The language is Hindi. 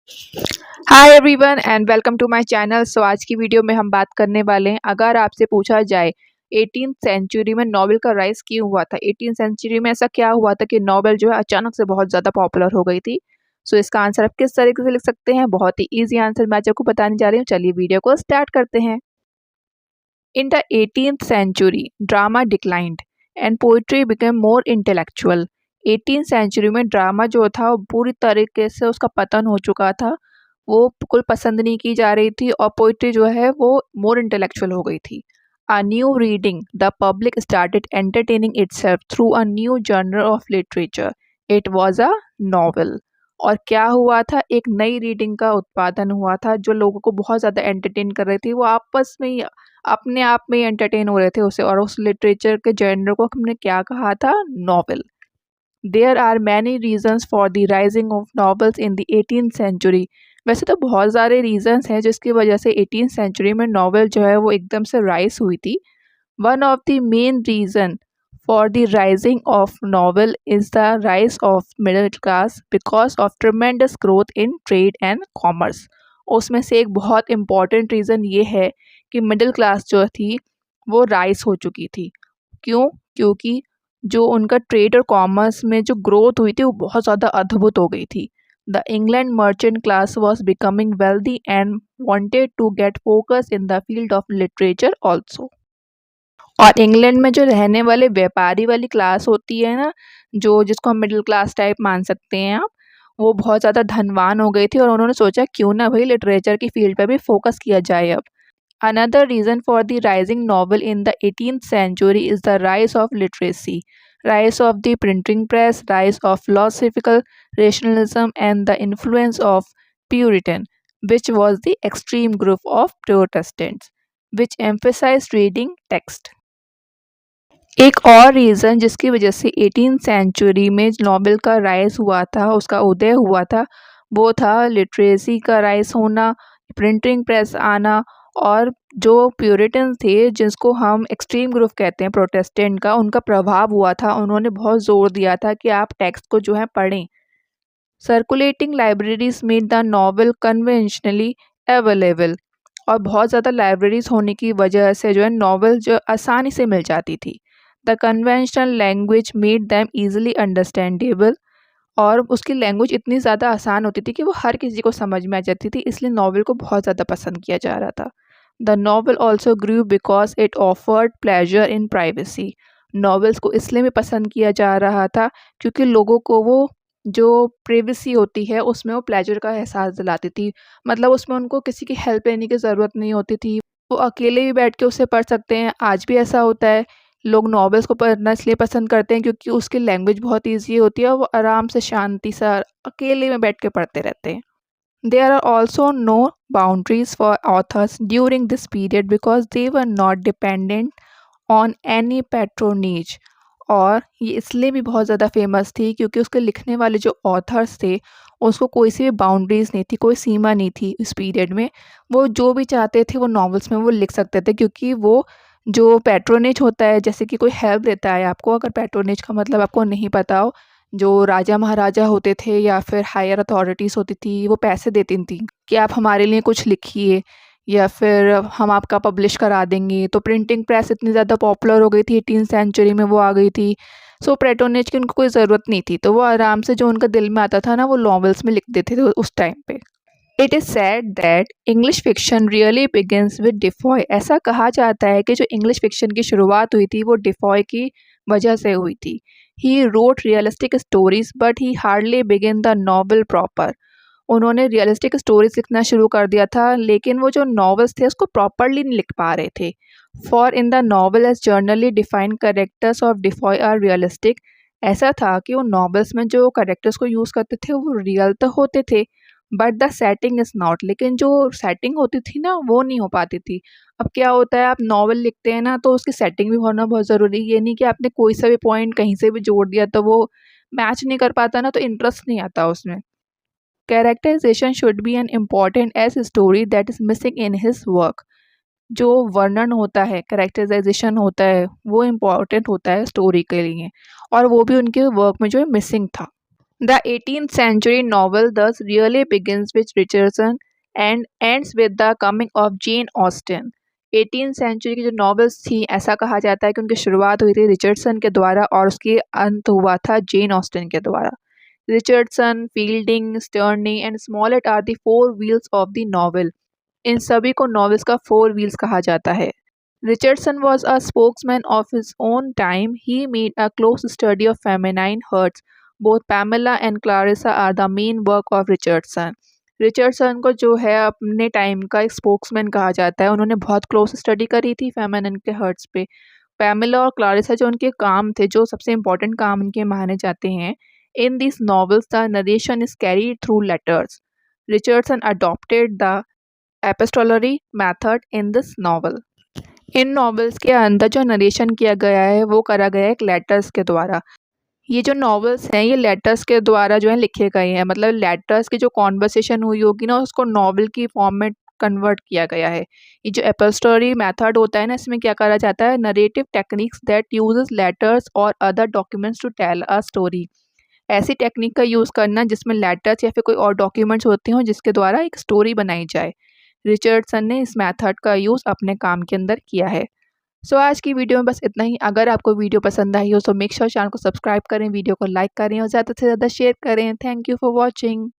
Hi everyone and welcome to my channel. So आज की वीडियो में हम बात करने वाले हैं, अगर आपसे पूछा जाए 18th सेंचुरी में नोवेल का राइज क्यों हुआ था। 18th सेंचुरी में ऐसा क्या हुआ था कि नोवेल जो है अचानक से बहुत ज़्यादा पॉपुलर हो गई थी। सो इसका आंसर आप किस तरीके से लिख सकते हैं, बहुत ही ईजी आंसर मैं आज आपको बताने जा रही हूँ। चलिए वीडियो को स्टार्ट करते हैं। इन the 18th century, drama declined and poetry became more intellectual. 18th century में ड्रामा जो था वो पूरी तरीके से उसका पतन हो चुका था। वो बिल्कुल पसंद नहीं की जा रही थी और पोइट्री जो है वो मोर इंटेलेक्चुअल हो गई थी। A new reading, the public started entertaining itself through a new genre of literature. It was a novel. और क्या हुआ था, एक नई रीडिंग का उत्पादन हुआ था जो लोगों को बहुत ज़्यादा एंटरटेन कर रही थी। वो आपस में ही अपने आप में ही एंटरटेन हो रहे थे उसे, और उस लिटरेचर के जर्नर को हमने क्या कहा था, novel. There are many reasons for the rising of novels in the 18th century. वैसे तो बहुत सारे रीजन्स हैं जिसकी वजह से 18th सेंचुरी में नॉवेल जो है वो एकदम से राइज हुई थी। One of the main reason for the rising of novel is the rise of middle class because of tremendous growth in trade and commerce. उसमें से एक बहुत इम्पॉर्टेंट रीज़न ये है कि मिडिल क्लास जो थी वो राइज हो चुकी थी। क्यों? क्योंकि जो उनका ट्रेड और कॉमर्स में जो ग्रोथ हुई थी वो बहुत ज़्यादा अद्भुत हो गई थी। The England merchant class was becoming wealthy and wanted to get focus in the field of literature also. और इंग्लैंड में जो रहने वाले व्यापारी वाली क्लास होती है ना, जो जिसको हम मिडिल क्लास टाइप मान सकते हैं आप, वो बहुत ज़्यादा धनवान हो गई थी और उन्होंने सोचा क्यों ना भाई लिटरेचर की फील्ड पे भी फोकस किया जाए अब। Another reason for the rising novel in the 18th century is the rise of literacy, rise of the printing press, rise of philosophical rationalism, and the influence of Puritan, which was the extreme group of Protestants, which emphasized reading text. एक और रीज़न जिसकी वजह से 18th सेंचुरी में नॉवेल का राइज हुआ था, उसका उदय हुआ था, वो था लिटरेसी का राइज होना, प्रिंटिंग प्रेस आना, और जो प्यूरिटन थे जिसको हम एक्सट्रीम ग्रुप कहते हैं प्रोटेस्टेंट का, उनका प्रभाव हुआ था। उन्होंने बहुत ज़ोर दिया था कि आप टेक्स्ट को जो है पढ़ें। Circulating libraries made the novel conventionally available. और बहुत ज़्यादा लाइब्रेरीज होने की वजह से जो है नॉवल जो आसानी से मिल जाती थी। The conventional language made them easily understandable. और उसकी लैंग्वेज इतनी ज़्यादा आसान होती थी कि वो हर किसी को समझ में आ जाती थी, इसलिए नॉवल को बहुत ज़्यादा पसंद किया जा रहा था। The novel also grew because it offered pleasure in privacy. Novels को इसलिए भी पसंद किया जा रहा था क्योंकि लोगों को वो जो प्रिवेसी होती है उसमें वो प्लेजर का एहसास दिलाती थी। मतलब उसमें उनको किसी की हेल्प लेने की ज़रूरत नहीं होती थी, वो अकेले भी बैठ के उसे पढ़ सकते हैं। आज भी ऐसा होता है, लोग नॉवेल्स को पढ़ना इसलिए पसंद करते हैं क्योंकि उसकी लैंग्वेज बहुत ईजी होती है और वो आराम से शांति से अकेले में बैठ के पढ़ते रहते हैं। There are also no boundaries for authors during this period because they were not dependent on any patronage। और ये इसलिए भी बहुत ज़्यादा फेमस थी क्योंकि उसके लिखने वाले जो ऑथर्स थे उसको कोई सी भी बाउंड्रीज़ नहीं थी, कोई सीमा नहीं थी इस पीरियड में। वो जो भी चाहते थे वो नॉवेल्स में वो लिख सकते थे, क्योंकि वो जो पैट्रोनेज होता है, जैसे कि कोई हेल्प देता है आपको, अगर पैट्रोनेज का मतलब आपको नहीं पता हो, जो राजा महाराजा होते थे या फिर हायर अथॉरिटीज़ होती थी वो पैसे देती थी कि आप हमारे लिए कुछ लिखिए या फिर हम आपका पब्लिश करा देंगे। तो प्रिंटिंग प्रेस इतनी ज़्यादा पॉपुलर हो गई थी, 18th सेंचुरी में वो आ गई थी। सो पैट्रोनेज की उनको कोई ज़रूरत नहीं थी, तो वो आराम से जो उनका दिल में आता था ना वो नॉवेल्स में लिख देते थे उस टाइम पे। It is said that English fiction really begins with Defoe. ऐसा कहा जाता है कि जो इंग्लिश फिक्शन की शुरुआत हुई थी वो डिफॉय की वजह से हुई थी। He wrote realistic stories but he hardly begin the novel proper. उन्होंने रियलिस्टिक स्टोरीज लिखना शुरू कर दिया था, लेकिन वो जो नॉवेल्स थे उसको प्रॉपरली नहीं लिख पा रहे थे। For in the novel as generally defined characters of Defoe are realistic. ऐसा था कि वो नॉवेल्स में जो करेक्टर्स को यूज़ करते थे वो रियल तो होते थे, but the setting is not. लेकिन जो सेटिंग होती थी ना वो नहीं हो पाती थी। अब क्या होता है, आप नॉवल लिखते हैं ना तो उसकी सेटिंग भी होना बहुत ज़रूरी है। ये नहीं कि आपने कोई सा भी पॉइंट कहीं से भी जोड़ दिया तो वो मैच नहीं कर पाता ना, तो इंटरेस्ट नहीं आता उसमें। Characterization should be an important as story that is missing in his work. जो वर्णन होता है, कैरेक्टराइजेशन होता है, वो इम्पॉर्टेंट होता है स्टोरी के लिए, और वो भी उनके वर्क में जो है मिसिंग था। The 18th century novel thus really begins with Richardson and ends with the coming of Jane Austen. 18th century की जो नॉवेल्स थी, ऐसा कहा जाता है कि उनकी शुरुआत हुई थी रिचर्डसन के द्वारा और उसकी अंत हुआ था जेन ऑस्टन के द्वारा। Richardson, Fielding, Sterne and Smollett are the four wheels of the novel. इन सभी को नॉवेल्स का फोर व्हील्स कहा जाता है। Richardson was a spokesman of his own time. He made a close study of feminine hurts. Both Pamela and Clarissa are the main work of Richardson. Richardson को जो है अपने टाइम का एक स्पोक्समैन कहा जाता है। उन्होंने बहुत क्लोज स्टडी करी थी फेमिनिन के हर्ट्स पे। पैमेला और क्लारिसा जो उनके काम थे, जो सबसे इम्पोर्टेंट काम उनके माने जाते हैं। In this novels the narration is carried through letters. Richardson adopted the epistolary method in this novel. In novels के अंदर जो नरेशन किया गया है वो करा गया है एक लेटर्स के द्वारा। ये जो नॉवेल्स हैं ये लेटर्स के द्वारा जो है लिखे गए हैं, मतलब लेटर्स की जो कॉन्वर्सेशन हुई होगी ना उसको नॉवेल की फॉर्म में कन्वर्ट किया गया है। ये जो एपिस्टोलरी मेथड होता है ना, इसमें क्या करा जाता है, narrative techniques that uses letters और other documents to tell a story. ऐसी टेक्निक का यूज़ करना जिसमें लेटर्स या फिर कोई और डॉक्यूमेंट्स होते हों जिसके द्वारा एक स्टोरी बनाई जाए। रिचर्डसन ने इस मेथड का यूज़ अपने काम के अंदर किया है। सो आज की वीडियो में बस इतना ही। अगर आपको वीडियो पसंद आई हो तो मेक श्योर चैनल को सब्सक्राइब करें, वीडियो को लाइक करें और ज़्यादा से ज़्यादा शेयर करें। Thank you for watching.